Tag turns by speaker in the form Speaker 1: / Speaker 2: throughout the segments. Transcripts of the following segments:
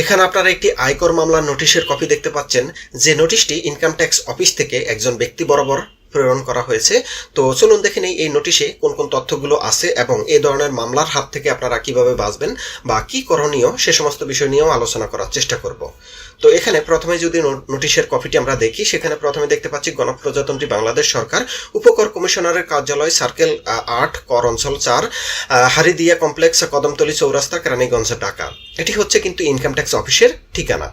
Speaker 1: এখানে আপনারা একটি আয়কর মামলার নোটিশের কপি দেখতে পাচ্ছেন, যে নোটিশটি ইনকাম ট্যাক্স অফিস থেকে একজন ব্যক্তি বরাবর প্রেরণ করা হয়েছে। তো চলুন দেখে নেই এই নোটিশে কোন কোন তথ্যগুলো আছে এবং এই ধরনের মামলার হাত থেকে আপনারা কিভাবে বাঁচবেন বা কি করণীয় সে সমস্ত বিষয় নিয়েও আলোচনা করার চেষ্টা করব। তো এখানে প্রথমে যদি নোটিশের কপিটি আমরা দেখি, সেখানে প্রথমে দেখতে পাচ্ছি গণপ্রজাতন্ত্রী বাংলাদেশ সরকার উপকর কমিশনারের কার্যালয়, সার্কেল ৮, কর অঞ্চল ৪, হারিদিয়া কমপ্লেক্স, কদমতলী চৌরাস্তা, কেরানীগঞ্জ, ঢাকা। এটি হচ্ছে কিন্তু ইনকাম ট্যাক্স অফিসের ঠিকানা।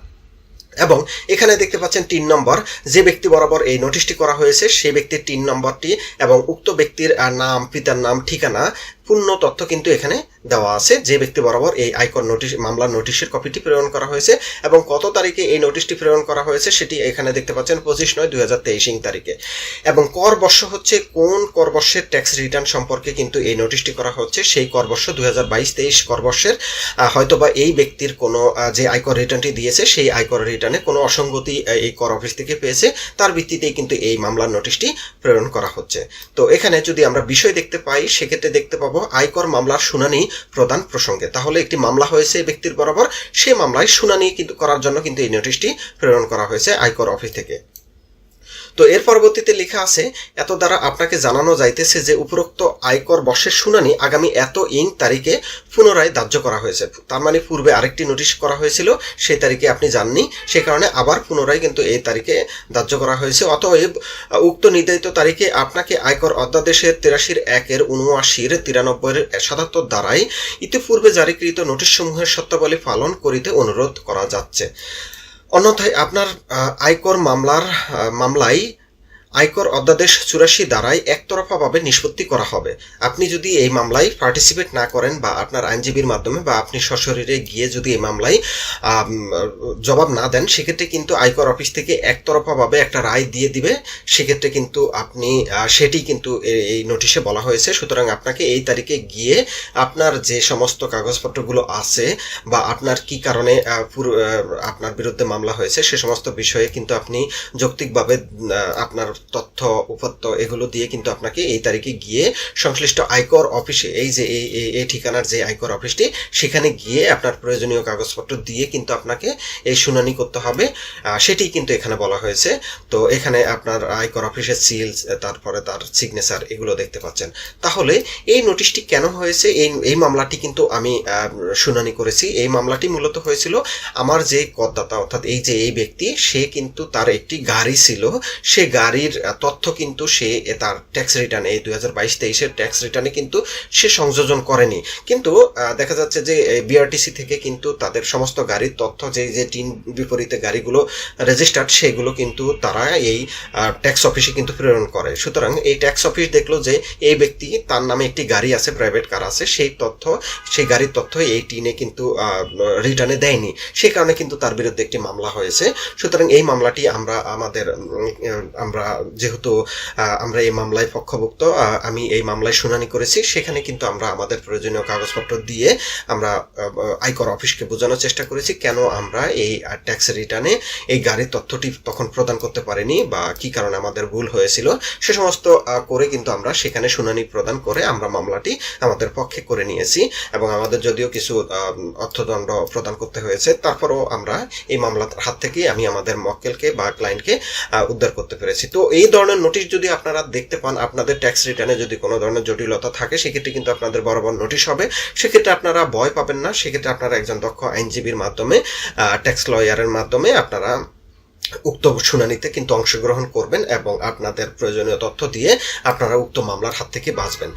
Speaker 1: এবং এখানে দেখতে পাচ্ছেন ৩ নম্বর, যে ব্যক্তি বরাবর এই নোটিশটি করা হয়েছে সেই ব্যক্তির ৩ নম্বরটি এবং উক্ত ব্যক্তির নাম, পিতার নাম, ঠিকানা, পূর্ণ তথ্য কিন্তু এখানে দেওয়া আছে, যে ব্যক্তি বরাবর এই আয়কর নোটিশ মামলার নোটিশের কপিটি প্রেরণ করা হয়েছে এবং কত তারিখে এই নোটিশটি প্রেরণ করা হয়েছে সেটি এখানে দেখতে পাচ্ছেন ২৫/৯/২০২৩ তারিখে। এবং কর বর্ষ হচ্ছে কোন কর বর্ষের ট্যাক্স রিটার্ন সম্পর্কে কিন্তু এই নোটিশটি করা হচ্ছে, সেই কর বর্ষ ২০২২-২৩ কর বর্ষের। হয়তোবা এই ব্যক্তির কোনো যে আয়কর রিটার্নটি দিয়েছে সেই আয়কর রিটার্নে কোনো অসঙ্গতি এই কর অফিস থেকে পেয়েছে, তার ভিত্তিতেই কিন্তু এই মামলার নোটিশটি প্রেরণ করা হচ্ছে। তো এখানে যদি আমরা বিষয় দেখতে পাই, সেক্ষেত্রে দেখতে পাবো আয়কর মামলার শুনানি প্রদান প্রসঙ্গে। তাহলে একটি মামলা হয়েছে ব্যক্তির বরাবর, সেই মামলায় শুনানি কিন্তু করার জন্য কিন্তু এই নোটিশটি প্রেরণ করা হয়েছে আয়কর অফিস থেকে। তো এর পরবর্তীতে লেখা আছে, এত দ্বারা আপনাকে জানানো যাইতেছে যে উপরোক্ত আয়কর বর্ষের শুনানি আগামী এত তারিখে পুনরায় ধার্য করা হয়েছে। তার মানে পূর্বে আরেকটি নোটিশ করা হয়েছিল, সেই তারিখে আপনি যাননি, সে কারণে আবার পুনরায় কিন্তু এই তারিখে ধার্য করা হয়েছে। অতএব উক্ত নির্ধারিত তারিখে আপনাকে আয়কর অধ্যাদেশের ৮৩-১-এর ৭৯-র ৯৩-এর ৭৭ দ্বারাই ইতিপূর্বে জারিকৃত নোটিশসমূহের সত্যাবলী পালন করিতে অনুরোধ করা যাচ্ছে। অন্যথায় আপনার আয়কর মামলায় আয়কর অধ্যাদেশ ৮৪ দ্বারাই একতরফাভাবে নিষ্পত্তি করা হবে। আপনি যদি এই মামলায় পার্টিসিপেট না করেন বা আপনার আইনজীবীর মাধ্যমে বা আপনি সশরীরে গিয়ে যদি এই মামলায় জবাব না দেন, সেক্ষেত্রে কিন্তু আয়কর অফিস থেকে একতরফাভাবে একটা রায় দিয়ে দিবে। সেক্ষেত্রে কিন্তু আপনি সেটি কিন্তু এই নোটিশে বলা হয়েছে। সুতরাং আপনাকে এই তারিখে গিয়ে আপনার যে সমস্ত কাগজপত্রগুলো আছে বা আপনার কি কারণে আপনার বিরুদ্ধে মামলা হয়েছে সে সমস্ত বিষয়ে কিন্তু আপনি যৌক্তিকভাবে আপনার তথ্য উপাত্ত এগুলো দিয়ে কিন্তু আপনাকে এই তারিখে গিয়ে সংশ্লিষ্ট আয়কর অফিসে, এই যে এই ঠিকানার যে আয়কর অফিসটি, সেখানে গিয়ে আপনার প্রয়োজনীয় কাগজপত্র দিয়ে কিন্তু আপনাকে এই শুনানি করতে হবে। সেটি কিন্তু এখানে বলা হয়েছে। তো এখানে আপনার আয়কর অফিসের সিল, তারপরে তার সিগনেচার, এগুলো দেখতে পাচ্ছেন। তাহলে এই নোটিশটি কেন হয়েছে? এই মামলাটি কিন্তু আমি শুনানি করেছি। এই মামলাটি মূলত হয়েছিল আমার যে করদাতা, অর্থাৎ এই ব্যক্তি, সে কিন্তু তার একটি গাড়ি ছিল, সে গাড়ির তথ্য কিন্তু সে তার ট্যাক্স রিটার্নে, এই ২০২২-২৩-এর ট্যাক্স রিটার্নে কিন্তু সে সংযোজন করেনি। কিন্তু দেখা যাচ্ছে যে বিআরটিসি থেকে কিন্তু তাদের সমস্ত গাড়ির তথ্য, যে টিন বিপরীতে গাড়িগুলো রেজিস্টার্ড, সেগুলো কিন্তু তারা এই ট্যাক্স অফিসে কিন্তু প্রেরণ করে। সুতরাং এই ট্যাক্স অফিস দেখলো যে এই ব্যক্তি, তার নামে একটি গাড়ি আছে, প্রাইভেট কার আছে, সেই গাড়ির তথ্য এই টিনে কিন্তু রিটার্নে দেয়নি। সেই কারণে কিন্তু তার বিরুদ্ধে একটি মামলা হয়েছে। সুতরাং এই মামলাটি আমরা যেহেতু আমরা এই মামলায় পক্ষভুক্ত, আমি এই মামলায় শুনানি করেছি, সেখানে কিন্তু আমরা আমাদের প্রয়োজনীয় কাগজপত্র দিয়ে আমরা আয়কর অফিসকে বোঝানোর চেষ্টা করেছি কেন আমরা এই ট্যাক্স রিটার্নে এই গাড়ির তথ্যটি তখন প্রদান করতে পারিনি বা কি কারণে আমাদের ভুল হয়েছিল, সে সমস্ত করে কিন্তু আমরা সেখানে শুনানি প্রদান করে আমরা মামলাটি আমাদের পক্ষে করে নিয়েছি। এবং আমাদের যদিও কিছু অর্থদণ্ড প্রদান করতে হয়েছে, তারপরও আমরা এই মামলার হাত থেকে আমি আমাদের মক্কেলকে বা ক্লায়েন্টকে উদ্ধার করতে পেরেছি। তো এই ধরনের নোটিশ যদি আপনারা দেখতে পান, আপনাদের ট্যাক্স রিটার্নে যদি কোনো ধরনের জটিলতা থাকে, সেক্ষেত্রে কিন্তু আপনাদের বরাবর নোটিশ হবে। সেক্ষেত্রে আপনারা ভয় পাবেন না। সেক্ষেত্রে আপনারা একজন দক্ষ আইনজীবীর মাধ্যমে, ট্যাক্স লয়ারের মাধ্যমে আপনারা উক্ত শুনানিতে কিন্তু অংশগ্রহণ করবেন এবং আপনাদের প্রয়োজনীয় তথ্য দিয়ে আপনারা উক্ত মামলার হাত থেকে বাঁচবেন।